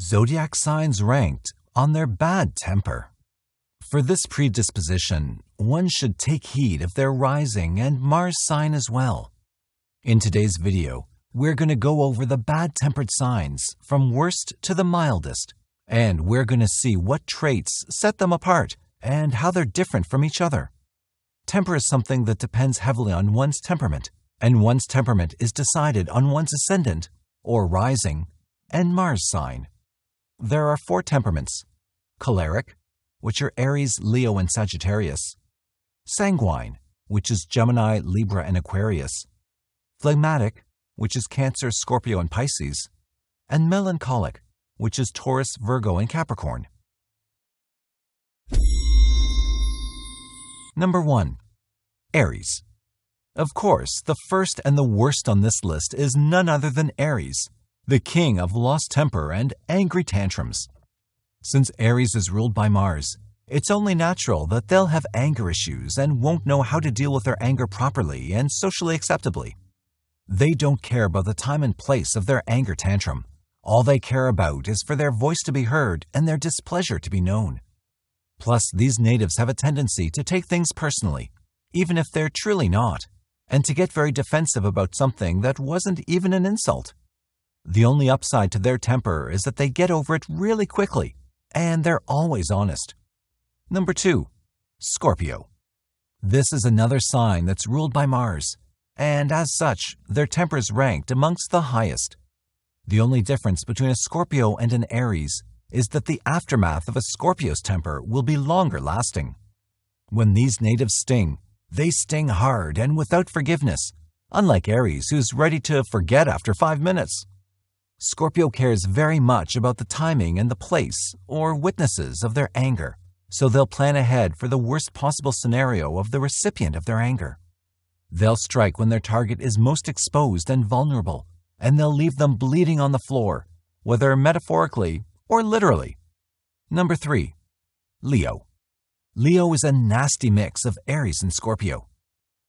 Zodiac signs ranked on their bad temper. For this predisposition, one should take heed of their rising and Mars sign as well. In today's video, we're going to go over the bad-tempered signs from worst to the mildest, and we're going to see what traits set them apart and how they're different from each other. Temper is something that depends heavily on one's temperament, and one's temperament is decided on one's ascendant, or rising, and Mars sign. There are 4 temperaments: Choleric, which are Aries, Leo, and Sagittarius; Sanguine, which is Gemini, Libra, and Aquarius; Phlegmatic, which is Cancer, Scorpio, and Pisces; and Melancholic, which is Taurus, Virgo, and Capricorn. Number 1. Aries. Of course, the first and the worst on this list is none other than Aries, the king of lost temper and angry tantrums. Since Aries is ruled by Mars, it's only natural that they'll have anger issues and won't know how to deal with their anger properly and socially acceptably. They don't care about the time and place of their anger tantrum. All they care about is for their voice to be heard and their displeasure to be known. Plus, these natives have a tendency to take things personally, even if they're truly not, and to get very defensive about something that wasn't even an insult. The only upside to their temper is that they get over it really quickly, and they're always honest. Number 2. Scorpio. This is another sign that's ruled by Mars, and as such, their temper is ranked amongst the highest. The only difference between a Scorpio and an Aries is that the aftermath of a Scorpio's temper will be longer lasting. When these natives sting, they sting hard and without forgiveness, unlike Aries, who's ready to forget after 5 minutes. Scorpio cares very much about the timing and the place or witnesses of their anger, so they'll plan ahead for the worst possible scenario of the recipient of their anger. They'll strike when their target is most exposed and vulnerable, and they'll leave them bleeding on the floor, whether metaphorically or literally. Number 3. Leo. Leo is a nasty mix of Aries and Scorpio.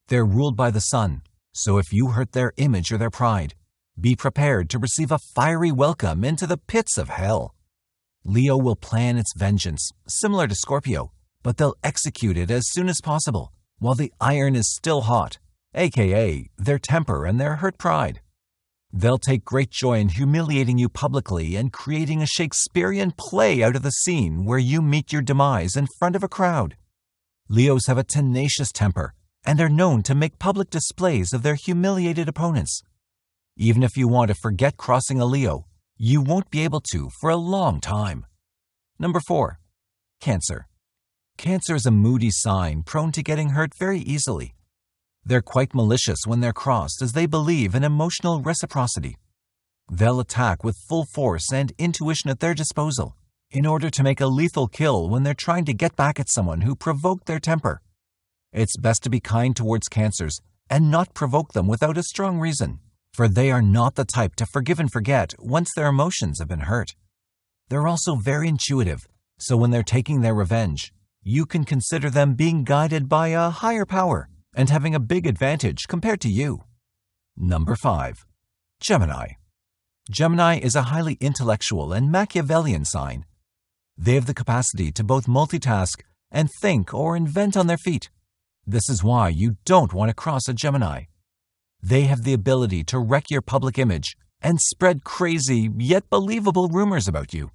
They're ruled by the sun, so if you hurt their image or their pride, be prepared to receive a fiery welcome into the pits of hell. Leo will plan its vengeance, similar to Scorpio, but they'll execute it as soon as possible, while the iron is still hot, aka their temper and their hurt pride. They'll take great joy in humiliating you publicly and creating a Shakespearean play out of the scene where you meet your demise in front of a crowd. Leos have a tenacious temper and are known to make public displays of their humiliated opponents. Even if you want to forget crossing a Leo, you won't be able to for a long time. Number 4. Cancer. Cancer is a moody sign prone to getting hurt very easily. They're quite malicious when they're crossed, as they believe in emotional reciprocity. They'll attack with full force and intuition at their disposal in order to make a lethal kill when they're trying to get back at someone who provoked their temper. It's best to be kind towards Cancers and not provoke them without a strong reason, for they are not the type to forgive and forget once their emotions have been hurt. They're also very intuitive, so when they're taking their revenge, you can consider them being guided by a higher power and having a big advantage compared to you. Number 5. Gemini. Gemini is a highly intellectual and Machiavellian sign. They have the capacity to both multitask and think or invent on their feet. This is why you don't want to cross a Gemini. They have the ability to wreck your public image and spread crazy yet believable rumors about you.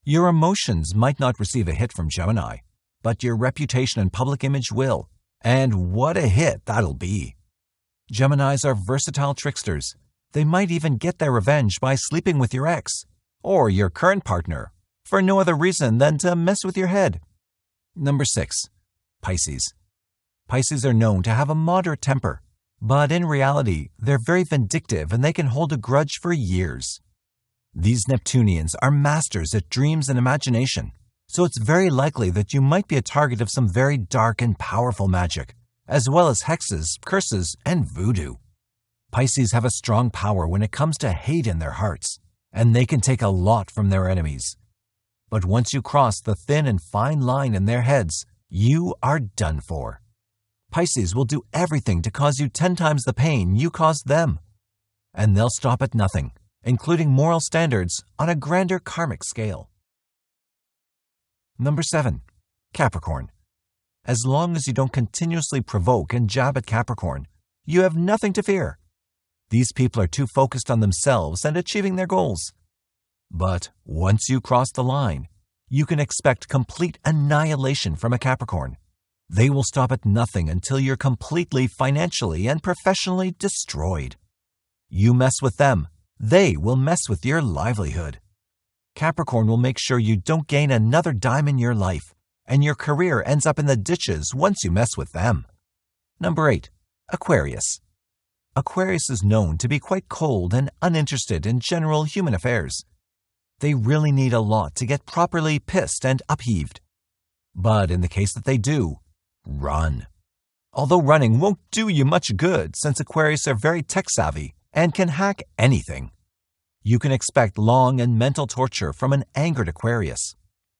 Your emotions might not receive a hit from Gemini, but your reputation and public image will. And what a hit that'll be. Geminis are versatile tricksters. They might even get their revenge by sleeping with your ex or your current partner for no other reason than to mess with your head. Number 6. Pisces. Pisces are known to have a moderate temper, but in reality, they're very vindictive and they can hold a grudge for years. These Neptunians are masters at dreams and imagination, so it's very likely that you might be a target of some very dark and powerful magic, as well as hexes, curses, and voodoo. Pisces have a strong power when it comes to hate in their hearts, and they can take a lot from their enemies. But once you cross the thin and fine line in their heads, you are done for. Pisces will do everything to cause you 10 times the pain you caused them. And they'll stop at nothing, including moral standards on a grander karmic scale. Number 7. Capricorn. As long as you don't continuously provoke and jab at Capricorn, you have nothing to fear. These people are too focused on themselves and achieving their goals. But once you cross the line, you can expect complete annihilation from a Capricorn. They will stop at nothing until you're completely financially and professionally destroyed. You mess with them, they will mess with your livelihood. Capricorn will make sure you don't gain another dime in your life, and your career ends up in the ditches once you mess with them. Number 8. Aquarius. Aquarius is known to be quite cold and uninterested in general human affairs. They really need a lot to get properly pissed and upheaved. But in the case that they do, run. Although running won't do you much good since Aquarius are very tech-savvy and can hack anything. You can expect long and mental torture from an angered Aquarius.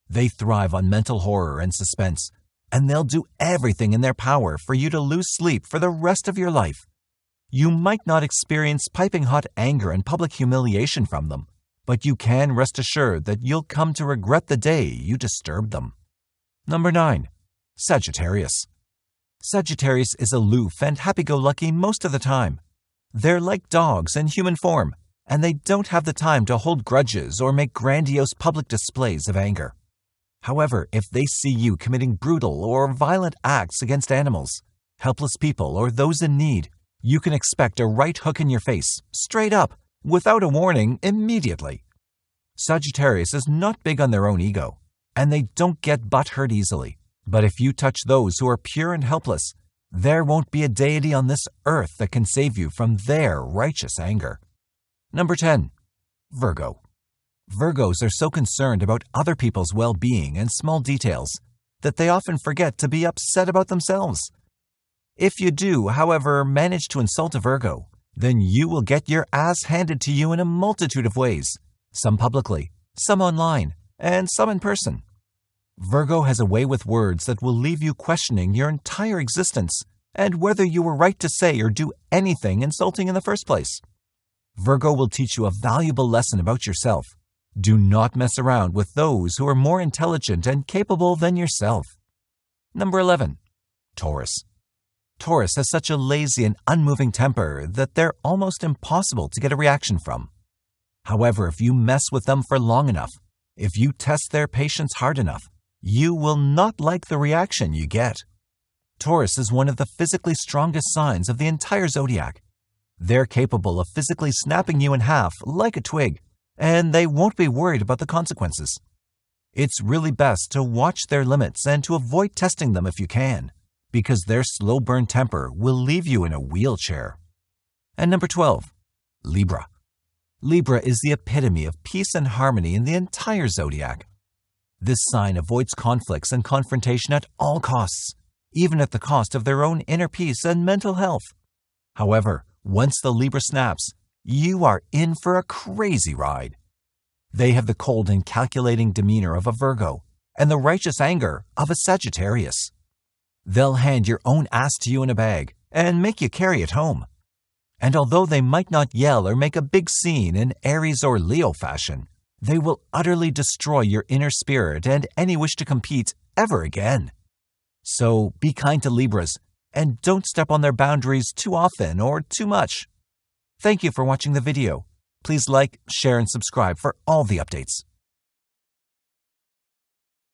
They thrive on mental horror and suspense, and they'll do everything in their power for you to lose sleep for the rest of your life. You might not experience piping hot anger and public humiliation from them, but you can rest assured that you'll come to regret the day you disturbed them. Number 9. Sagittarius. Sagittarius is aloof and happy-go-lucky most of the time. They're like dogs in human form, and they don't have the time to hold grudges or make grandiose public displays of anger. However, if they see you committing brutal or violent acts against animals, helpless people, or those in need, you can expect a right hook in your face, straight up, without a warning, immediately. Sagittarius is not big on their own ego, and they don't get butt-hurt easily. But if you touch those who are pure and helpless, there won't be a deity on this earth that can save you from their righteous anger. Number 10. Virgo. Virgos are so concerned about other people's well-being and small details that they often forget to be upset about themselves. If you do, however, manage to insult a Virgo, then you will get your ass handed to you in a multitude of ways, some publicly, some online, and some in person. Virgo has a way with words that will leave you questioning your entire existence and whether you were right to say or do anything insulting in the first place. Virgo will teach you a valuable lesson about yourself. Do not mess around with those who are more intelligent and capable than yourself. Number 11. Taurus. Taurus has such a lazy and unmoving temper that they're almost impossible to get a reaction from. However, if you mess with them for long enough, if you test their patience hard enough, you will not like the reaction you get. Taurus is one of the physically strongest signs of the entire zodiac. They're capable of physically snapping you in half like a twig, and they won't be worried about the consequences. It's really best to watch their limits and to avoid testing them if you can, because their slow burn temper will leave you in a wheelchair. And number 12. Libra. Libra is the epitome of peace and harmony in the entire zodiac. This sign avoids conflicts and confrontation at all costs, even at the cost of their own inner peace and mental health. However, once the Libra snaps, you are in for a crazy ride. They have the cold and calculating demeanor of a Virgo and the righteous anger of a Sagittarius. They'll hand your own ass to you in a bag and make you carry it home. And although they might not yell or make a big scene in Aries or Leo fashion, they will utterly destroy your inner spirit and any wish to compete ever again. So be kind to Libras and don't step on their boundaries too often or too much. Thank you for watching the video. Please like, share, and subscribe for all the updates.